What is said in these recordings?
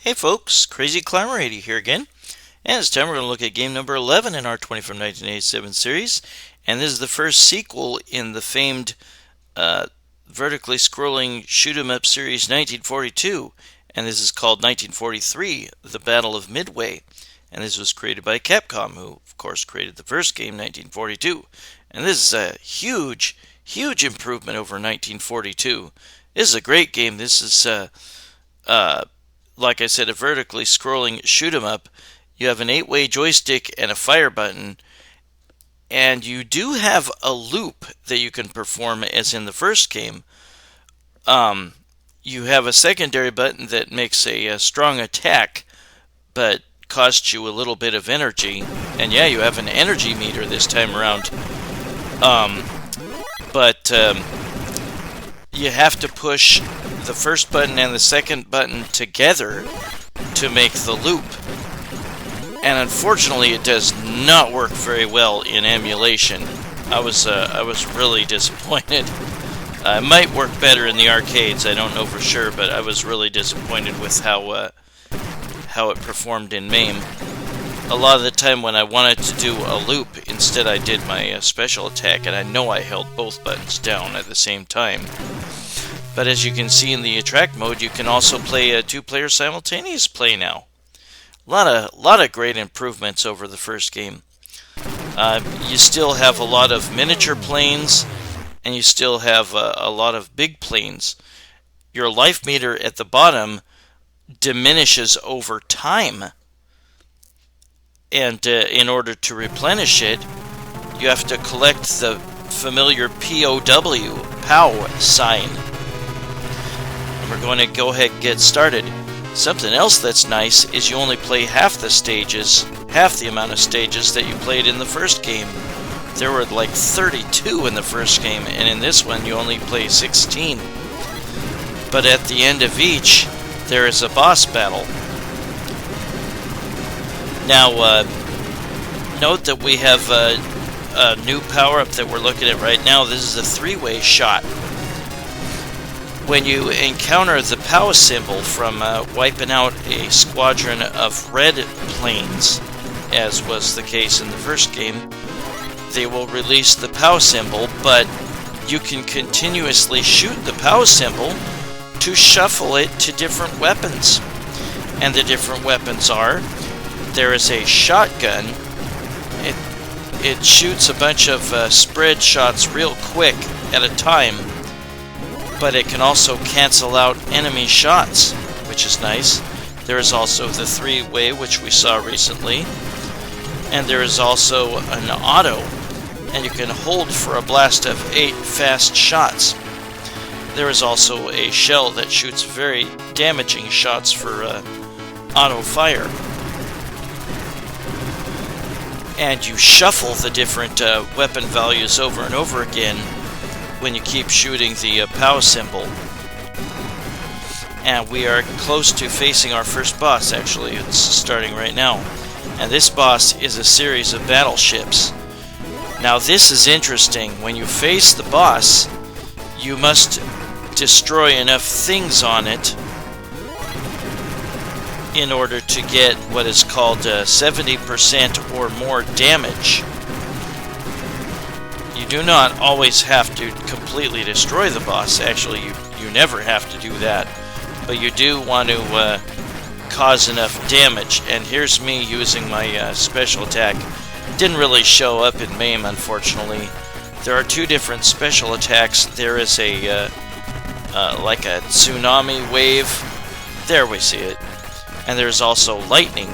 Hey folks, Crazy Climber 80 here again, and this time we're going to look at game number 11 in our 20 from 1987 series, and this is the first sequel in the famed vertically scrolling shoot-'em-up series 1942, and this is called 1943, The Battle of Midway, and this was created by Capcom, who of course created the first game, 1942, and this is a huge improvement over 1942. This is a great game. This is like I said, a vertically scrolling shoot 'em up. You have an 8-way joystick and a fire button, and you do have a loop that you can perform as in the first game. You have a secondary button that makes a strong attack, but costs you a little bit of energy. And yeah, you have an energy meter this time around. But you have to push the first button and the second button together to make the loop. And unfortunately, it does not work very well in emulation. I was really disappointed. It might work better in the arcades, I don't know for sure, but I was really disappointed with how it performed in MAME. A lot of the time when I wanted to do a loop, instead I did my special attack, and I know I held both buttons down at the same time. But as you can see in the attract mode, you can also play a two-player simultaneous play now. A lot of great improvements over the first game. You still have a lot of miniature planes, and you still have a lot of big planes. Your life meter at the bottom diminishes over time. And in order to replenish it, you have to collect the familiar POW sign. We're going to go ahead and get started. Something else that's nice is you only play half the amount of stages that you played in the first game. There were like 32 in the first game, and in this one you only play 16. But at the end of each, there is a boss battle. Now, note that we have a new power-up that we're looking at right now. This is a 3-way shot. When you encounter the POW symbol from wiping out a squadron of red planes, as was the case in the first game, they will release the POW symbol, but you can continuously shoot the POW symbol to shuffle it to different weapons. And the different weapons are, there is a shotgun. It shoots a bunch of spread shots real quick at a time, but it can also cancel out enemy shots, which is nice. There is also the 3-way, which we saw recently, and there is also an auto, and you can hold for a blast of 8 fast shots. There is also a shell that shoots very damaging shots for auto fire. And you shuffle the different weapon values over and over again when you keep shooting the POW symbol. And we are close to facing our first boss, actually. It's starting right now. And this boss is a series of battleships. Now this is interesting. When you face the boss, you must destroy enough things on it in order to get what is called 70% or more damage. You do not always have to completely destroy the boss. Actually, you never have to do that. But you do want to cause enough damage. And here's me using my special attack. Didn't really show up in MAME, unfortunately. There are two different special attacks. There is a like a tsunami wave. There we see it. And there's also lightning.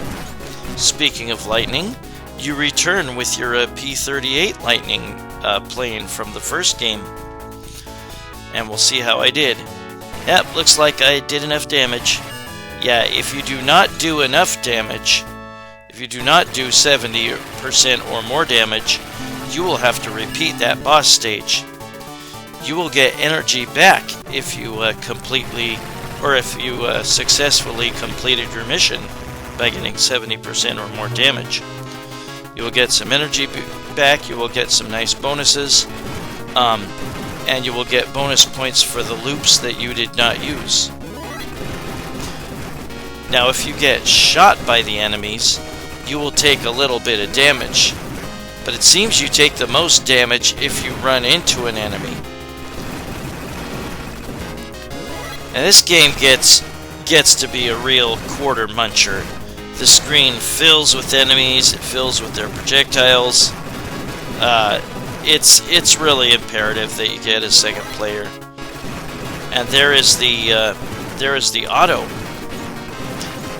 Speaking of lightning, you return with your P-38 lightning plane from the first game. And we'll see how I did. Yep, looks like I did enough damage. Yeah, if you do not do enough damage, if you do not do 70% or more damage, you will have to repeat that boss stage. You will get energy back if you successfully completed your mission by getting 70% or more damage. You will get some energy back, you will get some nice bonuses, and you will get bonus points for the loops that you did not use. Now, if you get shot by the enemies, you will take a little bit of damage. But it seems you take the most damage if you run into an enemy. And this game gets to be a real quarter muncher. The screen fills with enemies, it fills with their projectiles. It's really imperative that you get a second player. And there is the auto.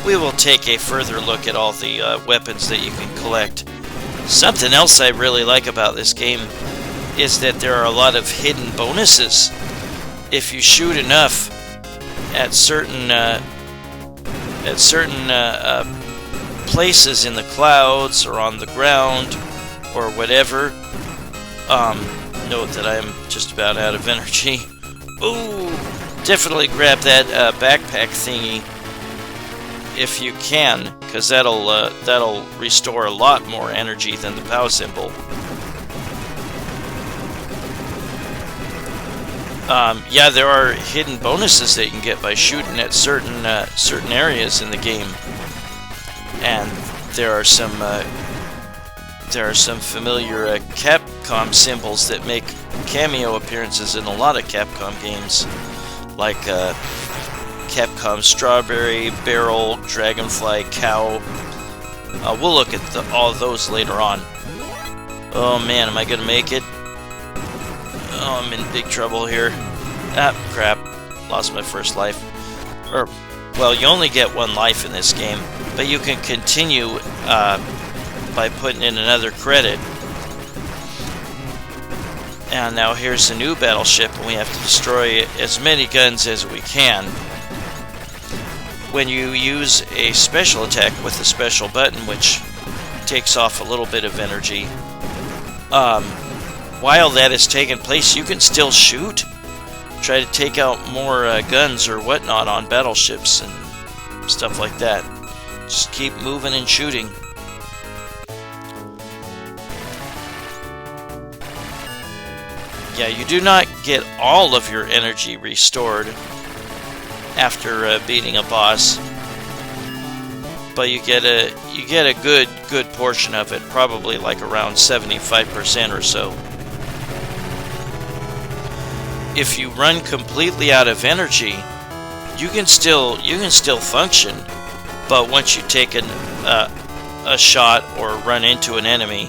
We will take a further look at all the weapons that you can collect. Something else I really like about this game is that there are a lot of hidden bonuses. If you shoot enough at certain places in the clouds or on the ground or whatever. Note that I am just about out of energy. Ooh, definitely grab that backpack thingy if you can, because that'll restore a lot more energy than the POW symbol. Yeah, there are hidden bonuses that you can get by shooting at certain areas in the game, and there are some familiar Capcom symbols that make cameo appearances in a lot of Capcom games, like Capcom Strawberry, Barrel, Dragonfly, Cow. We'll look at all of those later on. Oh man, am I gonna make it? Oh, I'm in big trouble here. Ah, crap. Lost my first life. Well, you only get one life in this game, but you can continue by putting in another credit. And now here's a new battleship, and we have to destroy as many guns as we can. When you use a special attack with a special button, which takes off a little bit of energy, while that is taking place, you can still shoot. Try to take out more guns or whatnot on battleships and stuff like that. Just keep moving and shooting. Yeah, you do not get all of your energy restored after beating a boss, but you get a good portion of it, probably like around 75% or so. If you run completely out of energy, you can still function, but once you take a shot or run into an enemy,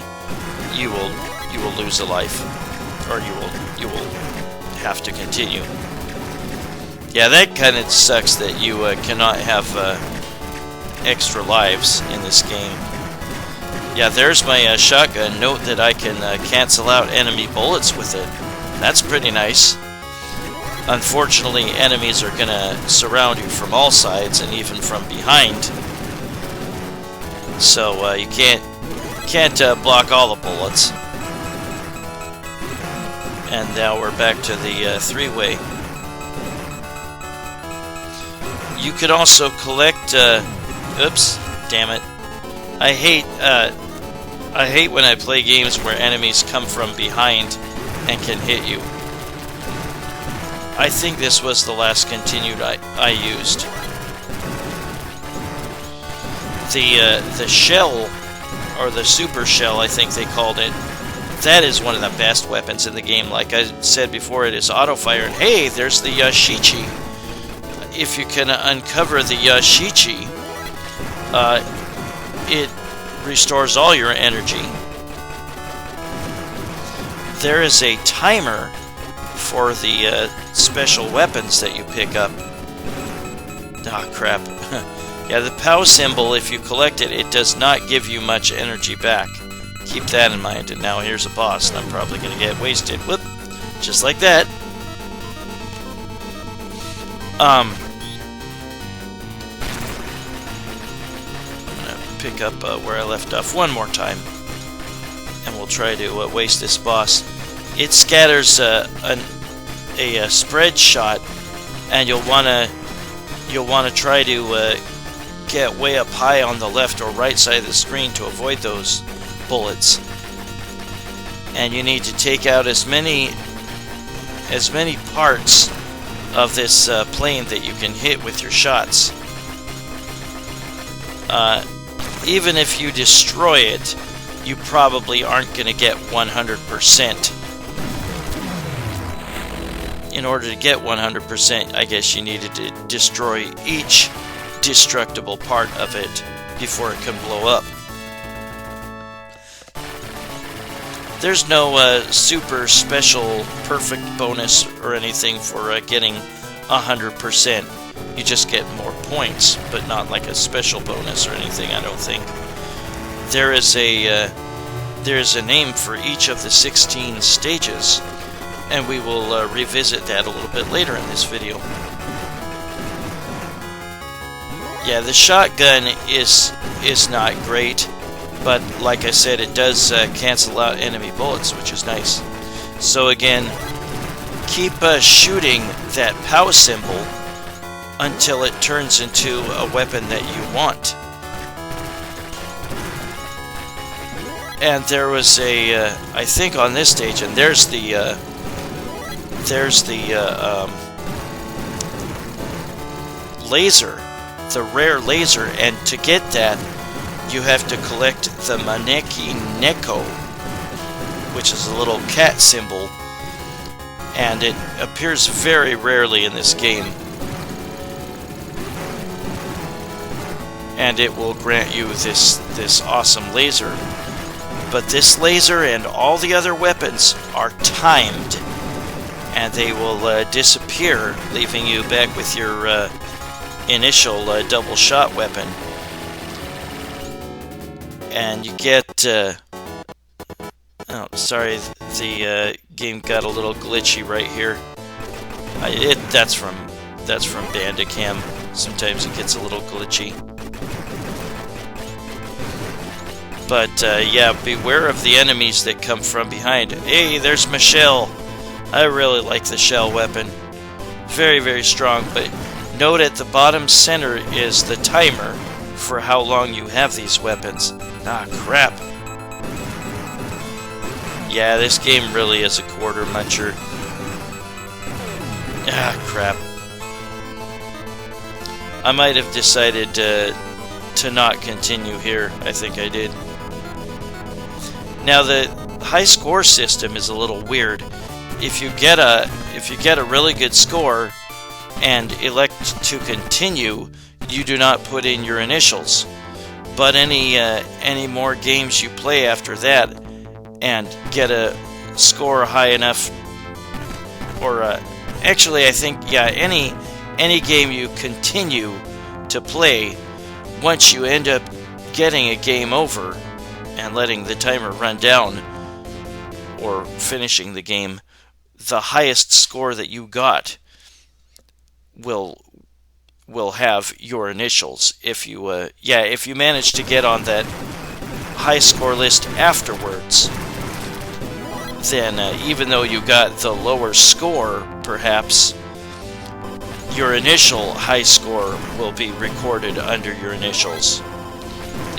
you will lose a life, or you will have to continue. Yeah, that kind of sucks that you cannot have extra lives in this game. Yeah, there's my shotgun. Note that I can cancel out enemy bullets with it. That's pretty nice. Unfortunately, enemies are going to surround you from all sides and even from behind. So you can't block all the bullets. And now we're back to the three-way. You could also collect. Oops, damn it! I hate when I play games where enemies come from behind and can hit you. I think this was the last continued I used. The shell, or the super shell, I think they called it. That is one of the best weapons in the game. Like I said before, it is auto-fire. And hey, there's the Yashichi. If you can uncover the Yashichi, it restores all your energy. There is a timer for the special weapons that you pick up. Ah, crap. Yeah, the POW symbol, if you collect it, it does not give you much energy back. Keep that in mind. And now here's a boss, and I'm probably going to get wasted. Whoop! Just like that. I'm going to pick up where I left off one more time. And we'll try to waste this boss. It scatters a spread shot, and you'll want to try to get way up high on the left or right side of the screen to avoid those bullets. And you need to take out as many parts of this plane that you can hit with your shots. even if you destroy it, you probably aren't going to get 100%. In order to get 100%, I guess you needed to destroy each destructible part of it before it can blow up. There's no super special perfect bonus or anything for getting 100%. You just get more points, but not like a special bonus or anything, I don't think. There's a name for each of the 16 stages, and we will revisit that a little bit later in this video. Yeah, the shotgun is not great, but like I said, it does cancel out enemy bullets, which is nice. So again, keep shooting that POW symbol until it turns into a weapon that you want. And there was a, I think on this stage, and there's the laser, the rare laser, and to get that, you have to collect the Maneki Neko, which is a little cat symbol, and it appears very rarely in this game. And it will grant you this awesome laser. But this laser and all the other weapons are timed, and they will disappear, leaving you back with your initial double shot weapon. And you get oh, sorry, the game got a little glitchy right here. That's from Bandicam. Sometimes it gets a little glitchy. But yeah, beware of the enemies that come from behind. Hey, there's Michelle. I really like the shell weapon. Very, very strong, but note at the bottom center is the timer for how long you have these weapons. Ah, crap. Yeah, this game really is a quarter muncher. Ah, crap. I might have decided to not continue here. I think I did. Now the high score system is a little weird. If you get a really good score and elect to continue, you do not put in your initials. But any more games you play after that and get a score high enough, or actually I think, yeah, any game you continue to play, once you end up getting a game over and letting the timer run down, or finishing the game, the highest score that you got will have your initials. If you if you manage to get on that high score list afterwards, then even though you got the lower score, perhaps your initial high score will be recorded under your initials.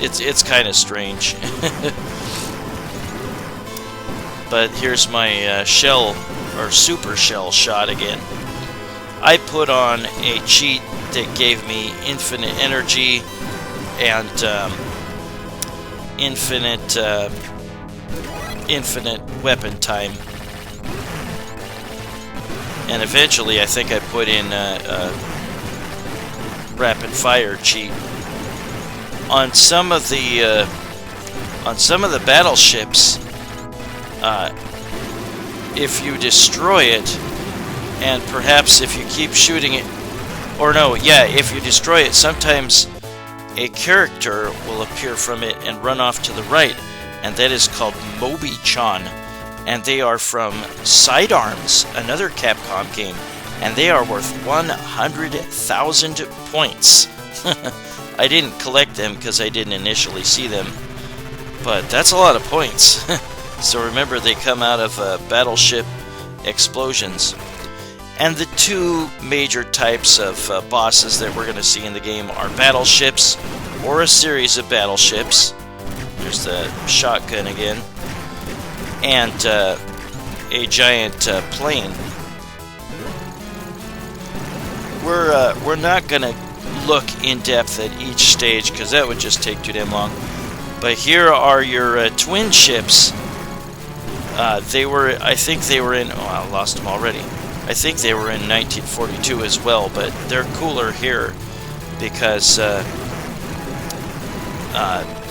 It's kind of strange. But here's my shell or super shell shot again. I put on a cheat that gave me infinite energy and infinite weapon time. And eventually I think I put in a rapid fire cheat. On some of the battleships, if you destroy it, and perhaps if you keep shooting it, or no, yeah, if you destroy it, sometimes a character will appear from it and run off to the right, and that is called Mobi-chan, and they are from Sidearms, another Capcom game, and they are worth 100,000 points. I didn't collect them because I didn't initially see them, but that's a lot of points. So remember, they come out of battleship explosions. And the two major types of bosses that we're going to see in the game are battleships, or a series of battleships. There's the shotgun again. And a giant plane. We're not going to look in depth at each stage because that would just take too damn long. But here are your twin ships. I think they were in, oh, I lost them already. I think they were in 1942 as well, but they're cooler here because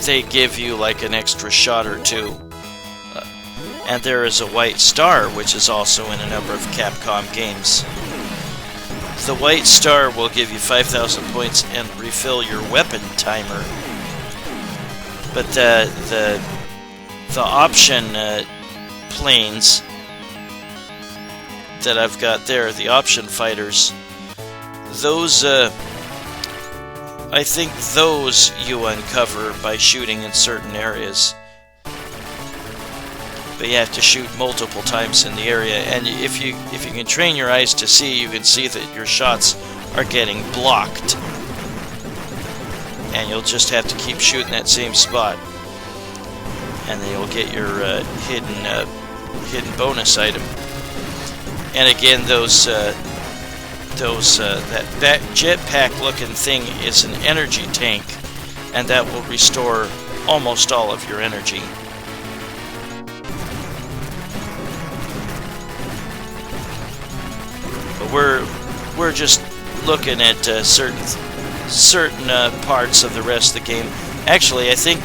they give you like an extra shot or two. And there is a white star, which is also in a number of Capcom games. The white star will give you 5,000 points and refill your weapon timer. But the option planes that I've got there, the option fighters, those I think those you uncover by shooting in certain areas. But you have to shoot multiple times in the area, and if you can train your eyes to see, you can see that your shots are getting blocked. And you'll just have to keep shooting that same spot. And then you'll get your hidden bonus item. And again, that jetpack looking thing is an energy tank, and that will restore almost all of your energy. But we're just looking at certain parts of the rest of the game. Actually, I think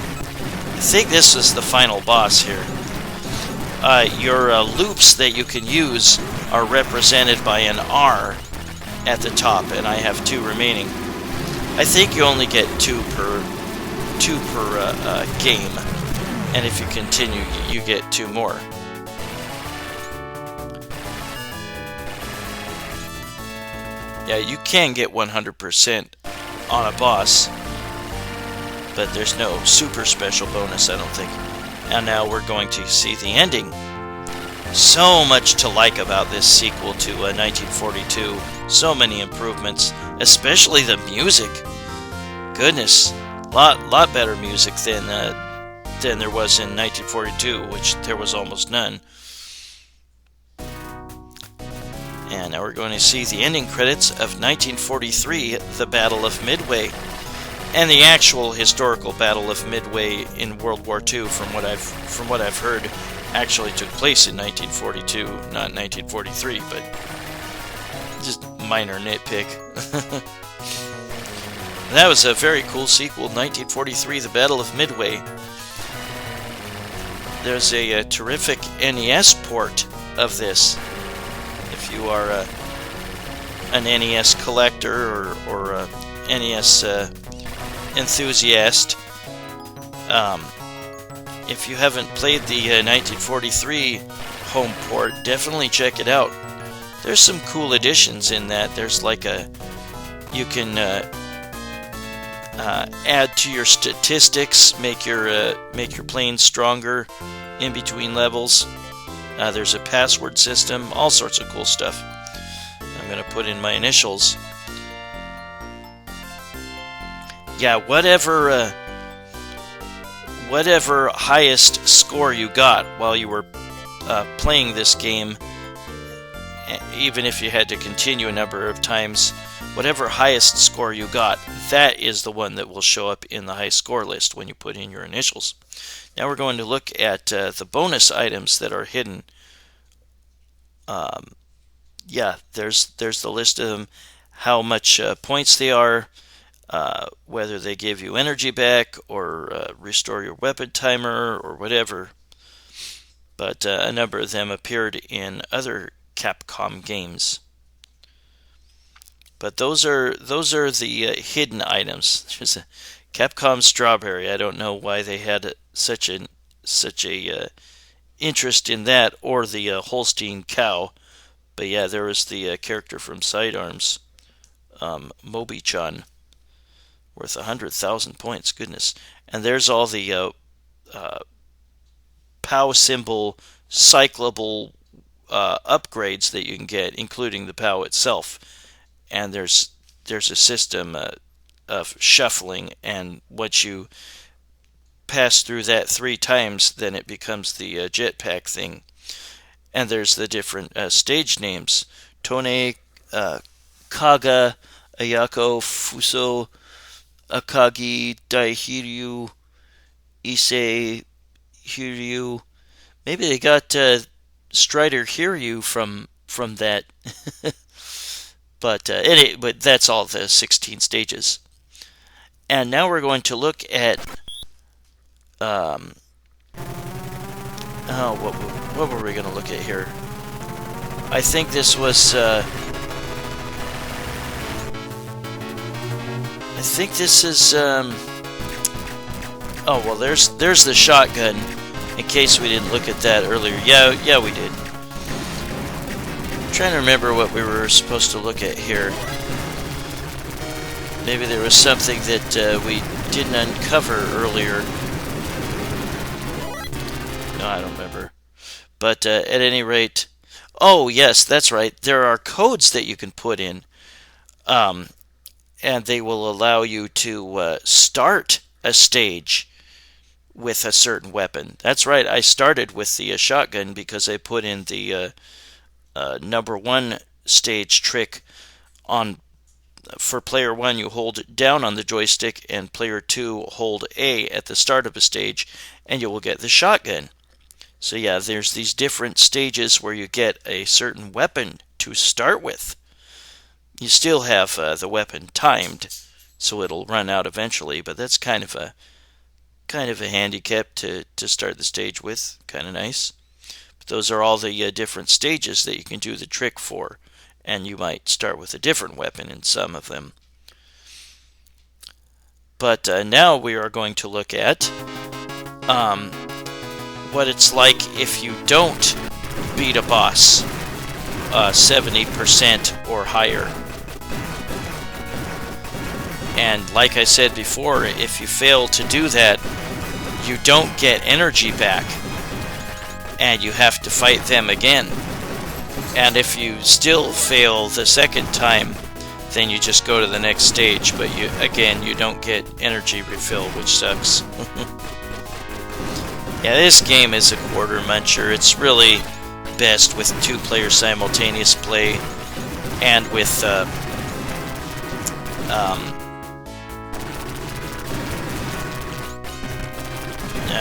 this is the final boss here. Your loops that you can use are represented by an R at the top, and I have 2 remaining. I think you only get 2 per game, and if you continue, you get 2 more. Yeah, you can get 100% on a boss, but there's no super special bonus, I don't think. And now we're going to see the ending. So much to like about this sequel to 1942. So many improvements, especially the music. Goodness, lot better music than there was in 1942, which there was almost none. And now we're going to see the ending credits of 1943, the Battle of Midway. And the actual historical Battle of Midway in World War II, from what I've heard, actually took place in 1942, not 1943, but just minor nitpick. That was a very cool sequel, 1943, the Battle of Midway. There's a terrific NES port of this. If you are an NES collector or a NES enthusiast, if you haven't played the 1943 home port, definitely check it out. There's some cool additions in that. There's like you can add to your statistics, make your plane stronger in between levels. There's a password system, all sorts of cool stuff. I'm going to put in my initials. Yeah, whatever highest score you got while you were playing this game, even if you had to continue a number of times, whatever highest score you got, that is the one that will show up in the high score list when you put in your initials. Now we're going to look at the bonus items that are hidden. Yeah, there's the list of them, how much points they are, whether they give you energy back or restore your weapon timer or whatever. But a number of them appeared in other Capcom games. But those are the hidden items. There's a Capcom Strawberry. I don't know why they had such a interest in that, or the Holstein Cow. But yeah, there was the character from Sidearms, Moby-chan, worth 100,000 points. Goodness. And there's all the POW symbol cyclable upgrades that you can get, including the POW itself. And there's a system of shuffling, and once you pass through that 3 times, then it becomes the jetpack thing. And there's the different stage names: Tone, Kaga, Ayako Fuso Akagi Daihiryu Issei Hiryu. Maybe they got Strider Hiryu from that. But that's all the 16 stages. And now we're going to look at what were we going to look at here? I think this was I think this is oh well, there's the shotgun. In case we didn't look at that earlier. Yeah, we did. I'm trying to remember what we were supposed to look at here. Maybe there was something that we didn't uncover earlier. No, I don't remember. But at any rate, oh yes, that's right. There are codes that you can put in, and they will allow you to start a stage with a certain weapon. That's right. I started with the shotgun because I put in the number 1 stage trick on. For player 1, you hold down on the joystick, and player 2 hold A at the start of a stage, and you will get the shotgun. So yeah, there's these different stages where you get a certain weapon to start with. You still have the weapon timed, so it'll run out eventually, but that's kind of a handicap to start the stage with. Kind of nice. But those are all the different stages that you can do the trick for, and you might start with a different weapon in some of them. But now we are going to look at what it's like if you don't beat a boss 70% or higher. And like I said before, if you fail to do that, you don't get energy back, and you have to fight them again. And if you still fail the second time, then you just go to the next stage, but you don't get energy refill, which sucks. Yeah, this game is a quarter muncher. It's really best with 2-player simultaneous play, and with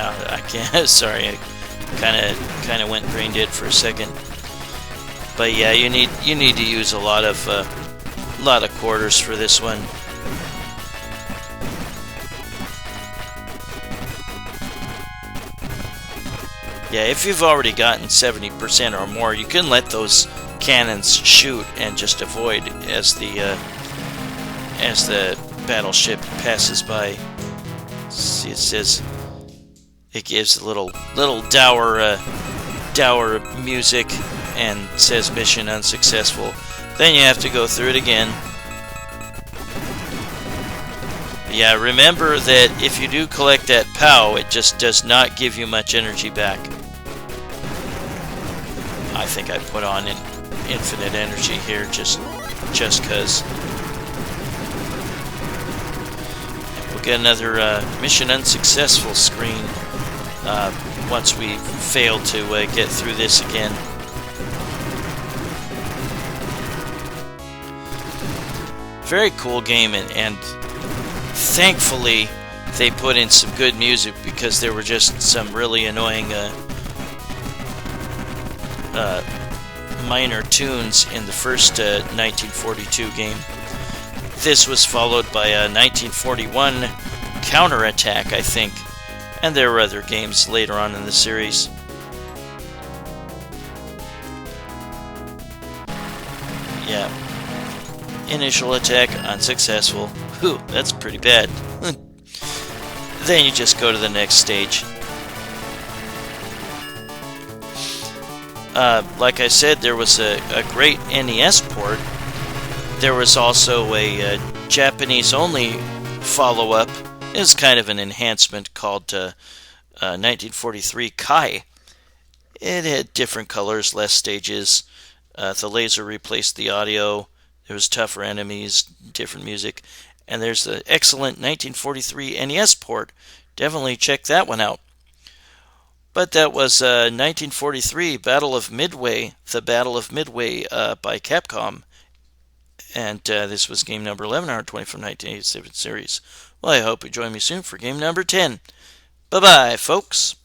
I can't. Sorry, I kind of went brain dead for a second. But yeah, you need to use a lot of quarters for this one. Yeah, if you've already gotten 70% or more, you can let those cannons shoot and just avoid as the battleship passes by. See, it says it gives a little dour music and says mission unsuccessful. Then you have to go through it again. Yeah, remember that if you do collect that POW, it just does not give you much energy back. I think I put on an infinite energy here just cause. We'll get another mission unsuccessful screen once we fail to get through this again. Very cool game, and thankfully they put in some good music, because there were just some really annoying minor tunes in the first 1942 game. This was followed by a 1941 counterattack, I think, and there were other games later on in the series. Yeah. Initial attack unsuccessful. Whew, that's pretty bad. Then you just go to the next stage. Like I said, there was a great NES port. There was also a Japanese-only follow-up. It's kind of an enhancement called 1943 Kai. It had different colors, less stages. The laser replaced the audio. There was tougher enemies, different music. And there's the excellent 1943 NES port. Definitely check that one out. But that was 1943 Battle of Midway, the Battle of Midway by Capcom. And this was game number 11, Hour 20 from 1987 series. Well, I hope you join me soon for game number 10. Bye-bye, folks.